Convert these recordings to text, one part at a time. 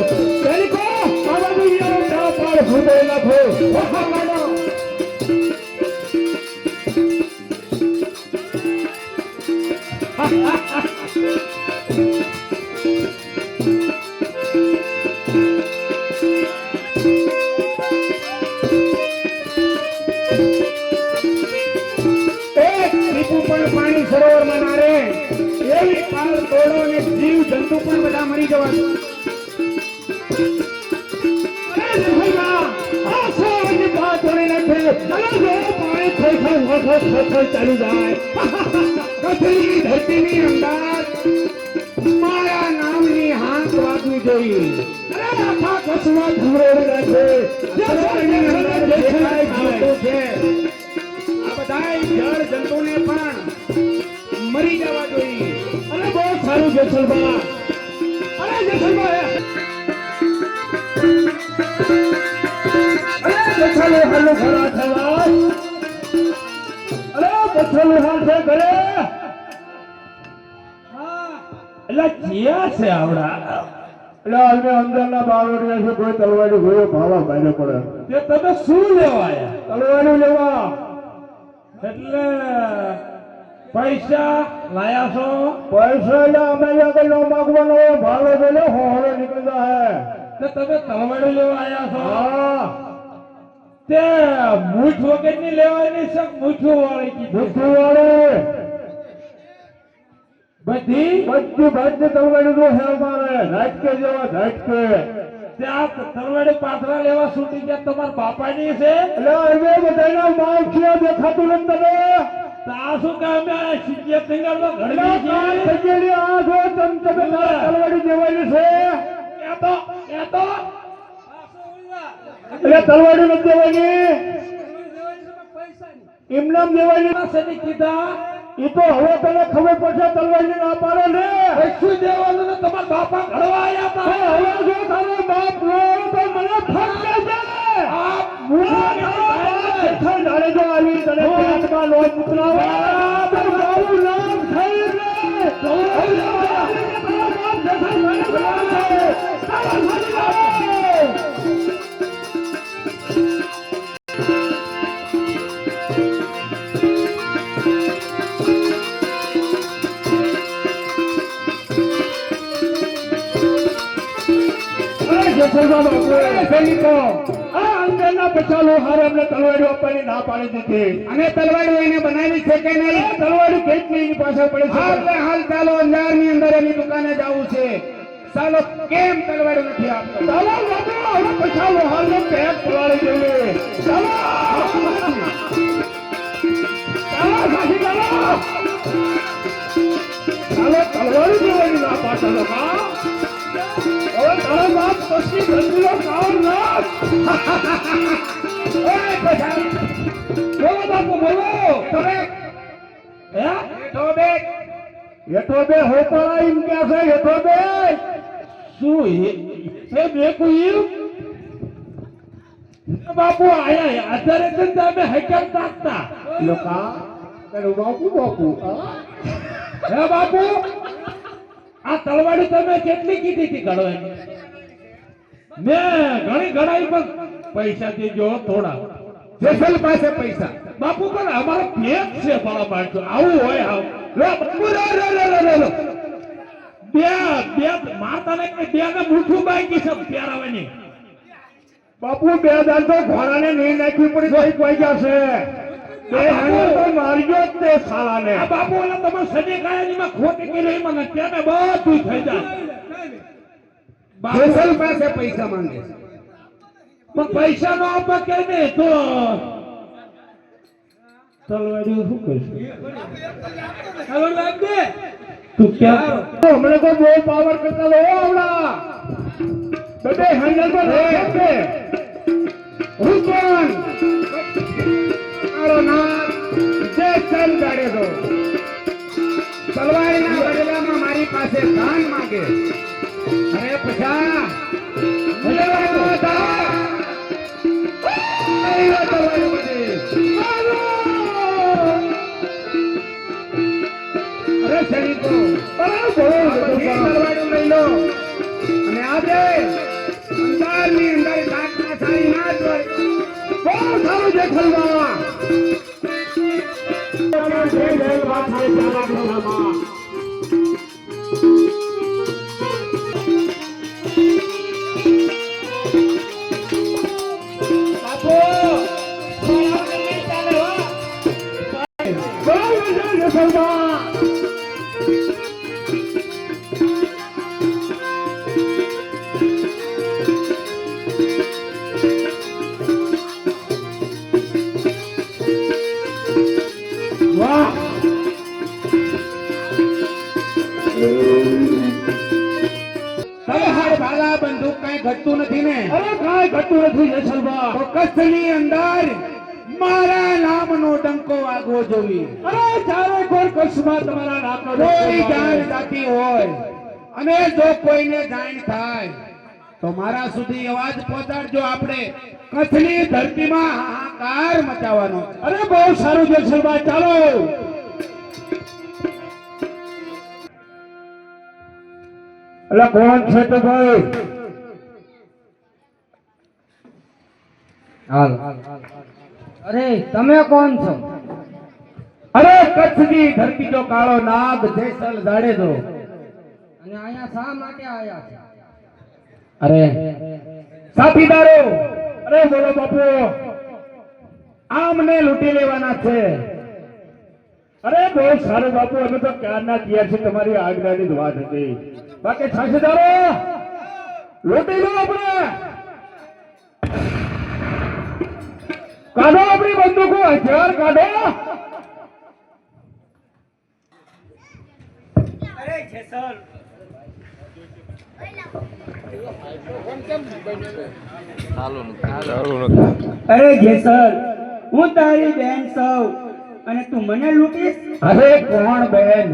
સૈનિકો આવા દુનિયાનો તા પાર ભૂતો નાખો વહા માનો પાણી સરોવરમાં ના રે એવી પાલ તોડો ને જીવ જંતુ પણ બધા મરી જવા ચાલુ જાય ધરતીની અંદર મારા નામની હાથ વાગવી જોઈએ આખા કસવા ધુરેડા છે જળ જંતુને પણ મરી જવા જોઈએ અને બહુ સારું જેસલબા અરે જેસલબા અરે હાલો ખરા થવા અરે પથ્થર હાલ છે ઘરે એટલે જીયા છે આવડા એટલે અમે અંદરના બાવળિયા છે કોઈ તલવાડી ગયો ભાવા ભાઈને પડે તે તમે શું લેવા આયા તલવાડી લેવા એટલે પૈસા લાયા છો પૈસા એટલે અમે આગળ નો માગવાનો ભાડો બોલે હોળે નીકળતા હે તો તમે તલવાડી લેવા આયા છો હા તે મૂઠ વગરની લેવાની છે મૂઠું વાળી કી મૂઠું વાળી બધી તલવાડી નો હે મારે ઝાટકે જેવા ઝાટકે ત્યાં તલવાડી પાથરા લેવા છૂટી ગયા તમારા બાપાની છે એટલે અમે બધાના માલ છે દેખાતું નથી તમે આ શું કે અમે સિદ્ધિયા સિંગલમાં ઘડવી છે સજેલી આ જો તમે તલવાડી દેવાની છે એ તો એટલે તલવાડી નથી દેવાની એમનામ દેવાની નથી કીધા ઈ તો હવે તને ખબર પડશે તલવાડી ના પાડે ને શું દેવાનું ને તમારા બાપા ઘડવા આયા હતા હવે જો તારો બાપ રો તો મને ફટકે છે આ મુવા જાણે જો આવી તને પેટમાં લોહી પુતરાવા તારું બાવું નામ થઈ રે ના પાડી દીધી અને તલવાડી એને બનાવી છે કે નહીં તલવાડી કેટલી પાછળ પડે છે હાલ ચાલો અંજાર ની અંદર એની દુકાને જવું છે ચાલો કેમ તલવાડી નથી આપતો ચાલો હવે પછાલો હાલ ને પેટ પલાળી જોઈએ ચાલો તલવાડી દેવાની ના પાડતો તારો બાપ પછી ધંધો કામ ના બોલો બાપુ બોલો તમે હેઠો બે હોતળા એમ કે છે હેઠો બે શું એ બે કોઈ બાપુ આયા અત્યારે તમે હકમ તાકતા લોકા તારો બાપુ હે બાપુ આ તલવાડી તમે કેટલી કીધી હતી ઘડવાની મેં ઘણી ઘડાઈ પણ પૈસા દેજો થોડા જેસલ પાસે પૈસા બાપુ પણ અમારો પેટ છે બળા માણસો આવું હોય આવ લો બાપુ લો બે માતાને કે બે ને મૂઠું બાકી છે પ્યારાવાની બાપુ બે દાન તો ઘોડાને નહીં નાખવી પડી કોઈ જશે તે હણો તો માર્યો તે સાલાને આ બાપુ ઓલા તમે સજે કાયાનીમાં ખોટી કરી મને તેને બધું થઈ જાય જેસલ પાસે પૈસા માંગે પણ પૈસા નો આપે કે ને તો તલવાડી શું કરશે તલવાડી લાગ દે તું ક્યાં હમણે તો બહુ પાવર કરતા લો આવડા બડે હેન્ડલ પર રહે હુકમ મારો નામ જેસલ જાડેજો તલવાડીના બદલામાં મારી પાસે દાન માંગે અરે પછા અરે સૈનિકો તલવાડી લઈ લો અને આ આજે અંધારની અંદર કાચમાં સારી ના જ હોય બહુ સારું જેસલમાં ઘટતું નથી ને? અરે કાંઈ ઘટતું નથી જેસલબા. તો કચ્છની અંદર મારા નામનો ડંકો વાગવો જોઈએ. અરે ચારે કોર કચ્છમાં તમારા નામનો કોઈ જાણ જાતિ હોય અને જો કોઈને જાણ થાય તો મારા સુધી અવાજ પહોંચાડજો. આપણે કચ્છની ધરતીમાં હાહાકાર મચાવવાનો. અરે બહુ સારું જેસલબા, ચાલો. અલા કોણ છે તો ભાઈ? હાલ. અરે તમે કોણ છો? અરે કચ્છની ધરતી જો કાળો નાગ જેસલ જાડેજો. અને અહીંયા શા માટે આયા છે? અરે સાથીદારો, અરે બોલો બાપુ, આમને લૂંટી લેવાના છે. અરે બહુ સારું બાપુ, અમે તો ક્યારના તૈયાર છે. તમારી આજ્ઞાની જ વાત હતી. બાકી સાથીદારો લૂંટી લો. આપણે કાઢો આપણી બંદૂકો, હથિયાર કાઢો. અરે જેસલ, અરે જેસલ, હું તારી બેન છું અને તું મને લૂંટીશ? અરે કોણ બેન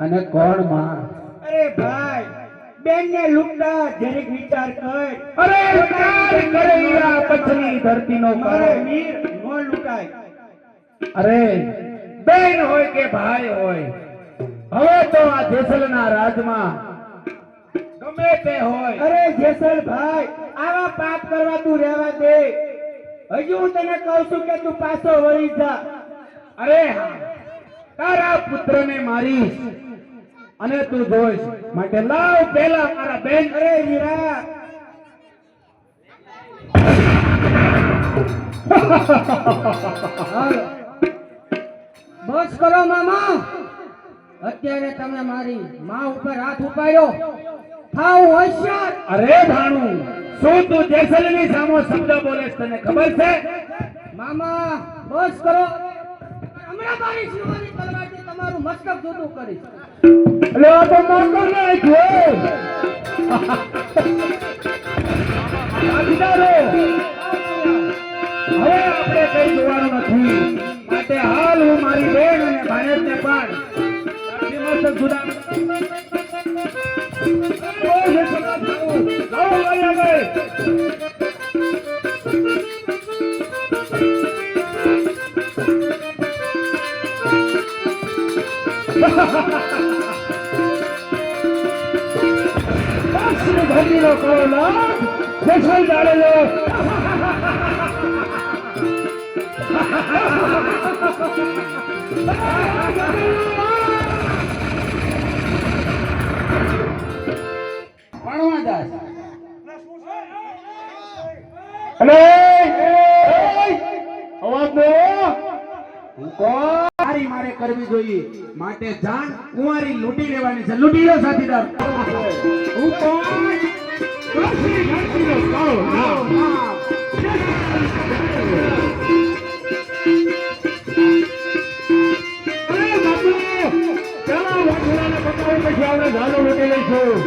અને કોણ માં? અરે ભાઈ, બેન ને લૂંટતા જરીક વિચાર કર. અરે વિચાર કરે ઈરા કચ્છની ધરતીનો મારે કરે. વીર નો લૂંટાય. અરે બેન હોય કે ભાઈ હોય, હવે તો આ જેસલના રાજમાં ગમે તે હોય. અરે જેસલ ભાઈ, આવા પાપ કરવા તું રહેવા દે. હજુ હું તને કહું છું કે તું પાછો વળી જા. અરે હા, તારા પુત્રને મારીશ અને તું જોઈશ. માટે લાવ પેલા મારા બેન. અરે વીરા, બસ કરો મામા. અત્યારે તમે મારી માં ઉપર હાથ ઉપાડ્યો. થાવ હોશિયાર. અરે ભાણું, શું તું જેસલની સામો શબ્દ બોલે છે? તને ખબર છે? મામા બસ કરો. હમણાં મારી શિવાની તલવારથી તમારું મસ્તક જુદું કરીશ. એટલે આ તો મોકો નાખ્યો. સાથીદારો, હવે આપણે કઈ જોવાનું નથી. માટે હાલ હું મારી બેન અને ભાણેજને પણ મસ્તક જુદા. ઓ જેસલના ભાऊ, લાવો લઈ આવે. ધરતીનો કાળો નાગ જેસલ જાડેજો. ભણવા જાશ. અલે અવાજ દો. હું કોણ? મારી મારે કરવી જોઈએ. માટે જાન કુંવારી લૂંટી લેવાની છે. લૂંટી લો સાથીદાર. હું કોણ? કચ્છની ધરતીનો કાળો નાગ. અરે બાપુ, ચાલો વાઘોડાને બતાવો, પછી આપણે જાનો લૂંટી લઈશું.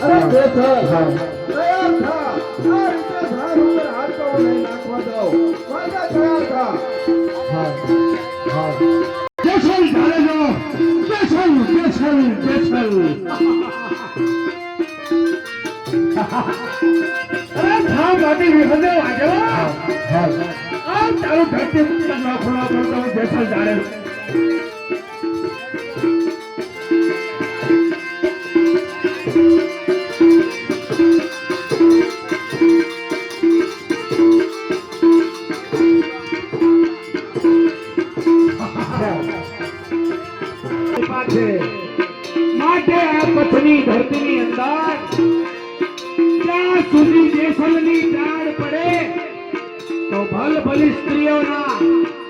અરે જેસલ, તૈયાર થા. આ રીતે ભાર ઉપર હાથ તો નહીં નાખવા દો. વાજા તૈયાર થા. જેસલ જાડેજો. જેસલ જેસલ જેસલ. અરે થા માટી વિહંદે વાગેલા હા આ તારું ધરતી ઉપર નખોડા કરતો બેસલ જાડે માટે આ કચ્છની ધરતીની અંદર જ્યાં સુધી જેસલની ટાળ પડે તો ભલભલી સ્ત્રીઓના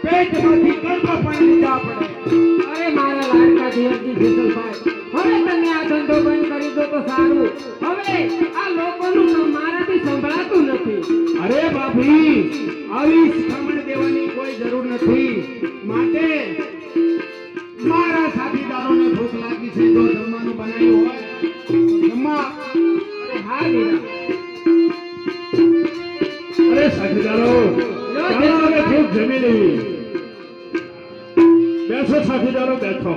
પેટમાંથી ગર્ભ પણ લીધા પડે. અરે મારા લાડકા દેવજી જેસલભાઈ, હવે તમે આ ધંધો બંધ કરી દો તો સારું. હવે આ લોકોનું મારાથી સંભળાતું નથી. અરે ભાભી, આવી શિખામણ દેવાની કોઈ જરૂર નથી. માટે મારા સાથીદારોને ભૂખ લાગી છે, જો જમવાનું બનાવ્યું હોય તો જમવા. અરે હા વીરા, અરે સાથીદારો, ચાલો હવે ખૂબ જમી લેવી. બેસો સાથીદારો, બેસો.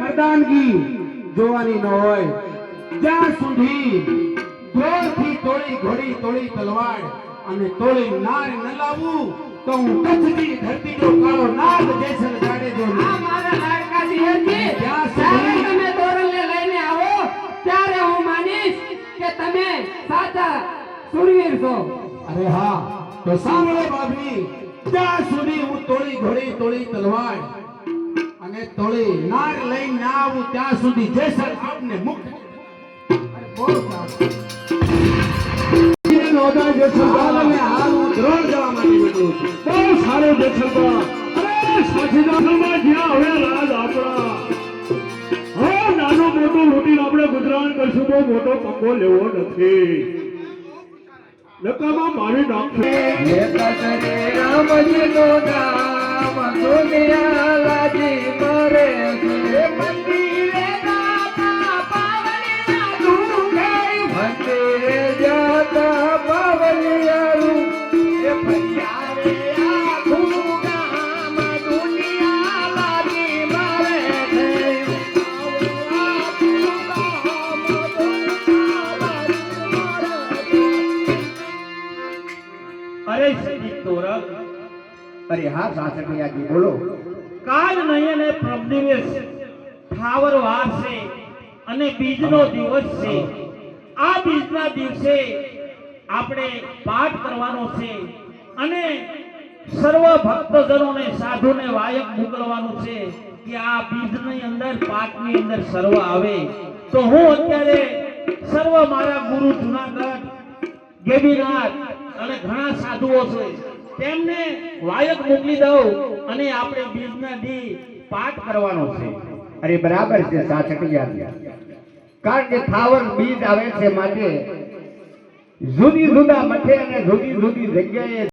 મર્દાનગી જોવાની ન હોય જ્યાં સુધી દોરથી તોડી ઘોડી તોડી તલવાર અને તોડી નાર ન લાવવું તો હું કચ્છની ધરતી જો કાળો નાગ જેસલ જાડેજો આ મારા લાડકા દેવજી, જ્યારે તમે તોરણને લઈને આવો ત્યારે હું માનીશ કે તમે સાચા સુરવીર છો. અરે હા, તો સાંભળો ભાભી, જ્યાં સુધી હું તોડી ઘોડી તોડી તલવાર અને તોડી નાર લઈને ના આવું ત્યાં સુધી જેસલ આપને મુક્ત. બહુ સારું. નોંધાય જેસલબાલ અને હાલ હું દ્રોણ જવા માટે નીકળું છું. બહુ સારું જેસલબાલ. અરે સાથીદારોમાં જ્યાં હવે રાજ આપણા. હા, નાનું મોટું લૂંટીને આપણે ગુજરાન કરશું, બહુ મોટો પંગો લેવો નથી. નકામાં મારી નાખશે. રામજીનો નામ દુનિયા લાજી મરે છે. મંદિરે જાતા પાવલિયા મંદિરે જાતા પાવલિયા એ ફરિયારે આખું ગામ દુનિયા લાજી મરે છે. આખું ગામ દુનિયા લાજી મરે છે. અરે સંગીત તોરક, અરે હા સાસઠિયાજી બોલો. કાલ નહીં અને પ્રભ દિવસ ઠાવર વાર છે અને બીજનો દિવસ છે. આ બીજના દિવસે આપણે પાઠ કરવાનો છે અને સર્વ ભક્તજનોને સાધુને વાયક મોકલવાનું છે કે આ બીજની અંદર પાઠની અંદર સર્વ આવે. તો હું અત્યારે સર્વ મારા ગુરુ જુનાગઢ ગેબીનાથ અને ઘણા સાધુઓ છે તેમને વાયક મોકલી દઉં અને આપણે બીજના દી પાઠ કરવાનો છે. અરે બરાબર છે સાસઠિયાજી, કારણ કે થાવર બીજ આવે છે માટે જુદી જુદા મઠે અને જુદી જુદી જગ્યાએ